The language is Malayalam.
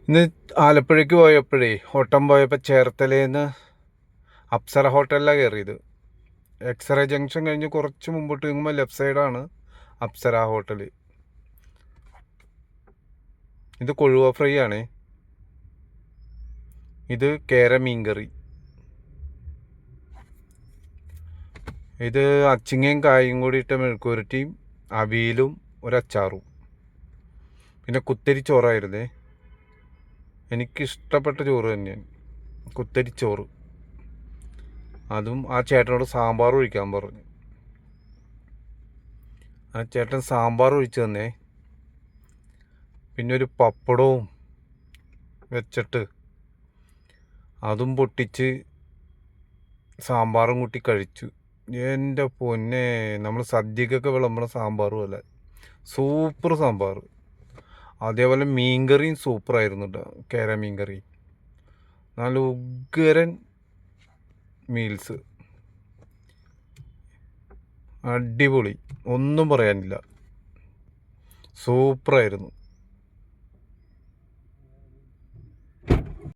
ഇന്ന് ആലപ്പുഴയ്ക്ക് പോയപ്പോഴേ ഓട്ടം പോയപ്പോൾ ചേർത്തലേന്ന് അപ്സര ഹോട്ടലിലാണ് കയറിയത്. എക്സ്റേ ജംഗ്ഷൻ കഴിഞ്ഞ് കുറച്ച് മുമ്പോട്ട് നീങ്ങുമ്പോൾ ലെഫ്റ്റ് സൈഡാണ് അപ്സര ഹോട്ടൽ. ഇത് കൊഴുവ ഫ്രൈ ആണ്. ഇത് കേര മീൻകറി. ഇത് അച്ചിങ്ങയും കായും കൂടി ഇട്ട മെഴുക്കുരട്ടിയും അവിയലും ഒരച്ചാറും. പിന്നെ കുത്തരി ചോറായിരുന്നേ. എനിക്കിഷ്ടപ്പെട്ട ചോറ് തന്നെയാണ് കുത്തരിച്ചോറ്. അതും ആ ചേട്ടനോട് സാമ്പാർ ഒഴിക്കാൻ പറഞ്ഞു. ആ ചേട്ടൻ സാമ്പാർ ഒഴിച്ചു തന്നേ. പിന്നെ ഒരു പപ്പടവും വെച്ചിട്ട് അതും പൊട്ടിച്ച് സാമ്പാറും കൂട്ടി കഴിച്ചു. എൻ്റെ പൊന്നെ, നമ്മൾ സദ്യക്കൊക്കെ വിളമ്പണ സാമ്പാറും അല്ല, സൂപ്പർ സാമ്പാർ. അതേപോലെ മീൻകറിയും സൂപ്പറായിരുന്നു കേട്ടോ. കേര മീൻകറി നല്ല ഉഗ്രൻ മീൽസ്, അടിപൊളി, ഒന്നും പറയാനില്ല, സൂപ്പറായിരുന്നു.